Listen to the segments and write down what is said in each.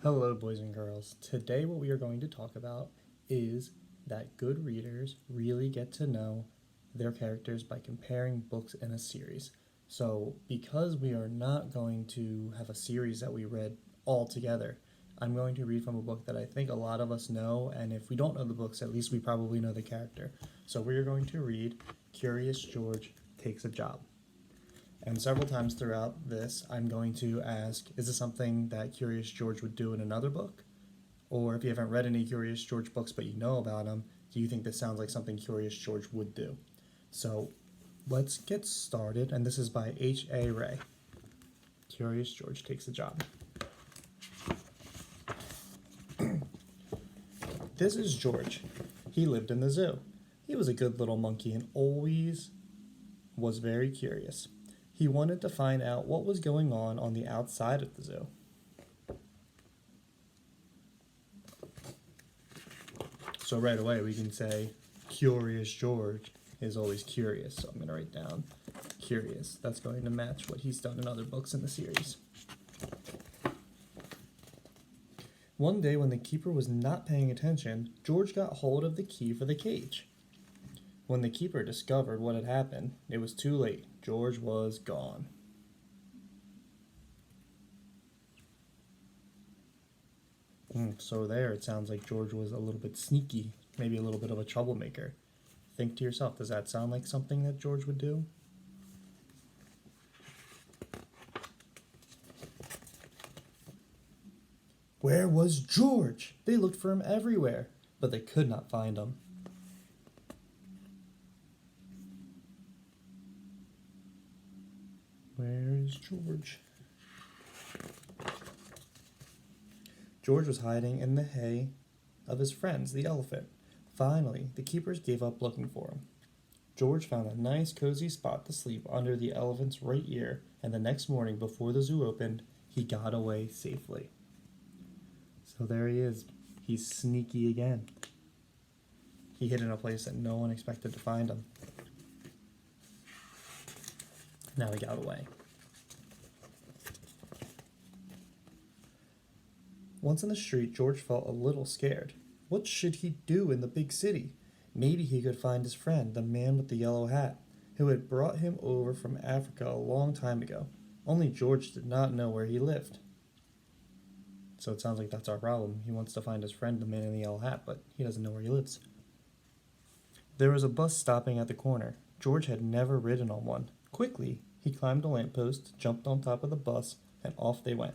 Hello, boys and girls. Today, what we are going to talk about is that good readers really get to know their characters by comparing books in a series. So, because we are not going to have a series that we read all together, I'm going to read from a book that I think a lot of us know, and if we don't know the books, at least we probably know the character. So, we are going to read Curious George Takes a Job. And several times throughout this, I'm going to ask, is this something that Curious George would do in another book? Or if you haven't read any Curious George books but you know about him, do you think this sounds like something Curious George would do? So let's get started, and this is by H.A. Rey. Curious George Takes a Job. This is George. He lived in the zoo. He was a good little monkey and always was very curious. He wanted to find out what was going on the outside of the zoo. So right away we can say Curious George is always curious. So I'm going to write down curious. That's going to match what he's done in other books in the series. One day when the keeper was not paying attention, George got hold of the key for the cage. When the keeper discovered what had happened, it was too late. George was gone. So there, it sounds like George was a little bit sneaky, maybe a little bit of a troublemaker. Think to yourself, does that sound like something that George would do? Where was George? They looked for him everywhere, but they could not find him. Where is George? George was hiding in the hay of his friends, the elephant. Finally, the keepers gave up looking for him. George found a nice cozy spot to sleep under the elephant's right ear, and the next morning before the zoo opened, he got away safely. So there he is. He's sneaky again. He hid in a place that no one expected to find him. Now he got away. Once in the street, George felt a little scared. What should he do in the big city? Maybe he could find his friend, the man with the yellow hat, who had brought him over from Africa a long time ago. Only George did not know where he lived. So it sounds like that's our problem. He wants to find his friend, the man in the yellow hat, but he doesn't know where he lives. There was a bus stopping at the corner. George had never ridden on one. Quickly, he climbed a lamppost, jumped on top of the bus, and off they went.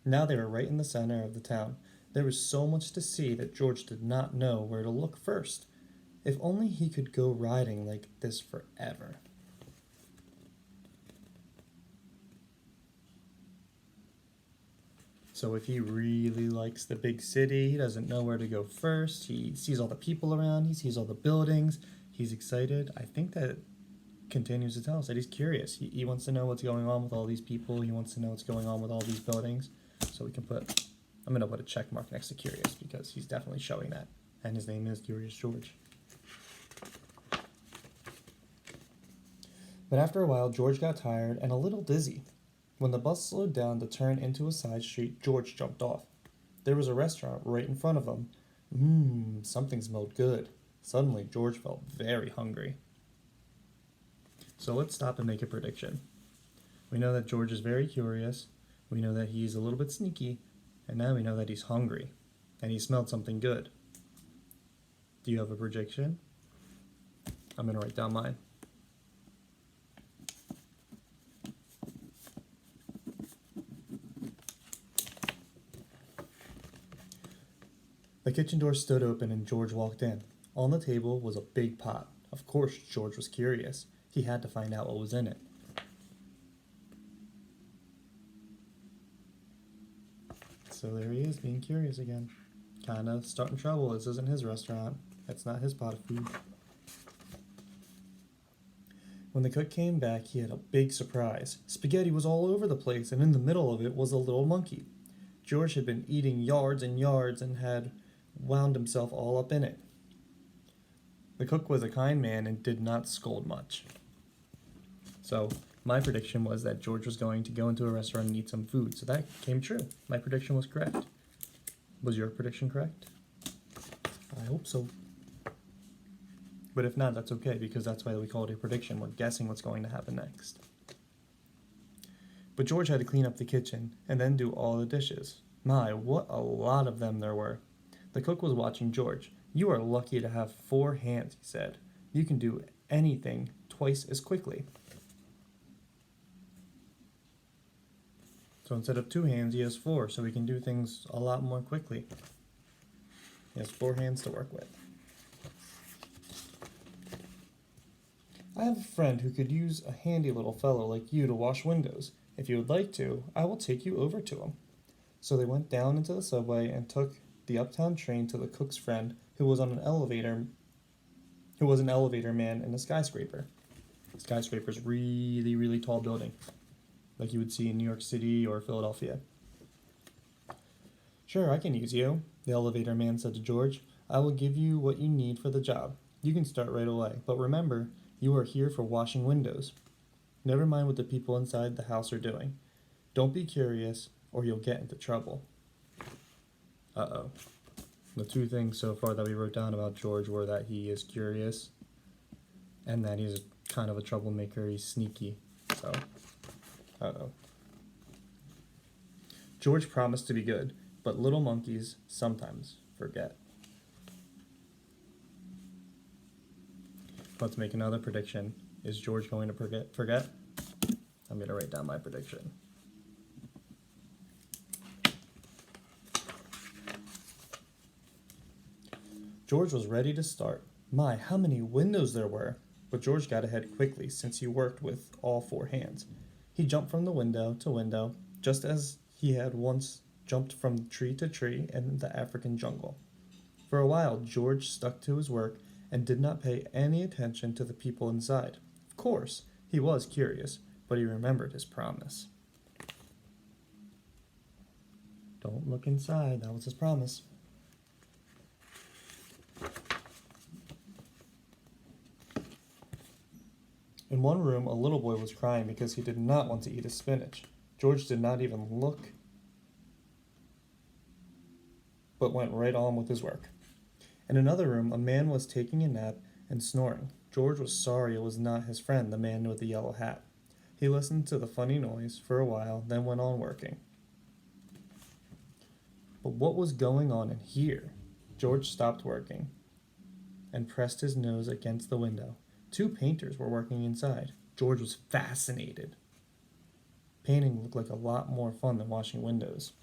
Now they were right in the center of the town. There was so much to see that George did not know where to look first. If only he could go riding like this forever. So if he really likes the big city, he doesn't know where to go first, he sees all the people around, he sees all the buildings, he's excited. I think that continues to tell us that he's curious. He wants to know what's going on with all these people, he wants to know what's going on with all these buildings. So we can I'm going to put a check mark next to curious because he's definitely showing that. And his name is Curious George. But after a while, George got tired and a little dizzy. When the bus slowed down to turn into a side street, George jumped off. There was a restaurant right in front of him. Something smelled good. Suddenly, George felt very hungry. So let's stop and make a prediction. We know that George is very curious. We know that he's a little bit sneaky. And now we know that he's hungry. And he smelled something good. Do you have a prediction? I'm going to write down mine. The kitchen door stood open and George walked in. On the table was a big pot. Of course, George was curious. He had to find out what was in it. So there he is, being curious again. Kind of starting trouble. This isn't his restaurant. It's not his pot of food. When the cook came back, he had a big surprise. Spaghetti was all over the place, and in the middle of it was a little monkey. George had been eating yards and yards and had wound himself all up in it. The cook was a kind man and did not scold much. So, my prediction was that George was going to go into a restaurant and eat some food, so that came true. My prediction was correct. Was your prediction correct? I hope so. But if not, that's okay, because that's why we call it a prediction. We're guessing what's going to happen next. But George had to clean up the kitchen and then do all the dishes. My, what a lot of them there were. The cook was watching George. "You are lucky to have 4 hands," he said. "You can do anything twice as quickly." So instead of 2 hands, he has 4, so he can do things a lot more quickly. He has 4 hands to work with. "I have a friend who could use a handy little fellow like you to wash windows. If you would like to, I will take you over to him." So they went down into the subway and took the uptown train to the cook's friend, who was an elevator man in a skyscraper. Skyscraper's really, really tall building, like you would see in New York City or Philadelphia. "Sure, I can use you," the elevator man said to George. "I will give you what you need for the job. You can start right away, but remember, you are here for washing windows. Never mind what the people inside the house are doing. Don't be curious, or you'll get into trouble." Uh-oh. The 2 things so far that we wrote down about George were that he is curious and that he's kind of a troublemaker. He's sneaky. So, uh-oh. George promised to be good, but little monkeys sometimes forget. Let's make another prediction. Is George going to forget? I'm going to write down my prediction. George was ready to start. My, how many windows there were! But George got ahead quickly, since he worked with all 4 hands. He jumped from the window to window, just as he had once jumped from tree to tree in the African jungle. For a while, George stuck to his work and did not pay any attention to the people inside. Of course, he was curious, but he remembered his promise. Don't look inside, that was his promise. In one room, a little boy was crying because he did not want to eat his spinach. George did not even look, but went right on with his work. In another room, a man was taking a nap and snoring. George was sorry it was not his friend, the man with the yellow hat. He listened to the funny noise for a while, then went on working. But what was going on in here? George stopped working and pressed his nose against the window. 2 painters were working inside. George was fascinated. Painting looked like a lot more fun than washing windows.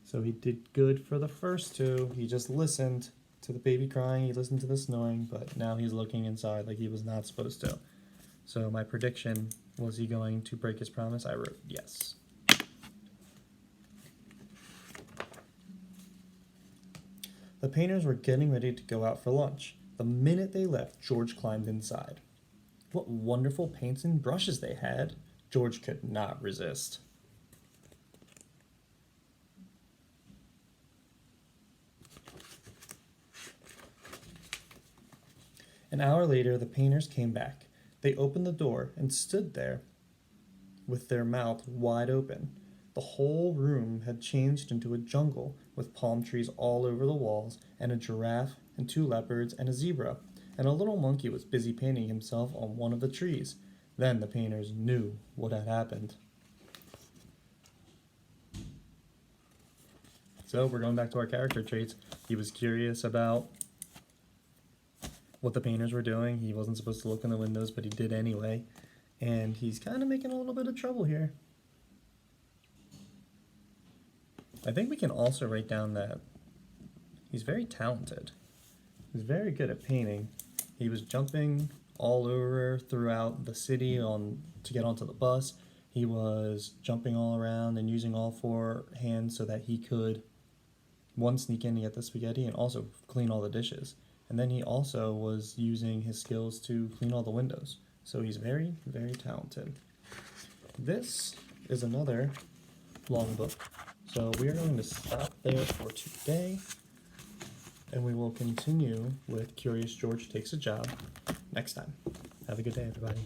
So he did good for the first 2. He just listened to the baby crying, he listened to the snoring, but now he's looking inside like he was not supposed to. So my prediction, was he going to break his promise? I wrote yes. The painters were getting ready to go out for lunch. The minute they left, George climbed inside. What wonderful paints and brushes they had! George could not resist. An hour later, the painters came back. They opened the door and stood there with their mouth wide open. The whole room had changed into a jungle with palm trees all over the walls, and a giraffe, and 2 leopards, and a zebra, and a little monkey was busy painting himself on one of the trees. Then the painters knew what had happened. So we're going back to our character traits. He was curious about what the painters were doing. He wasn't supposed to look in the windows, but he did anyway. And he's kind of making a little bit of trouble here. I think we can also write down that he's very talented. He's very good at painting. He was jumping all over throughout the city to get onto the bus. He was jumping all around and using all 4 hands so that he could, 1, sneak in to get the spaghetti and also clean all the dishes. And then he also was using his skills to clean all the windows. So he's very, very talented. This is another long book. So we are going to stop there for today, and we will continue with Curious George Takes a Job next time. Have a good day, everybody.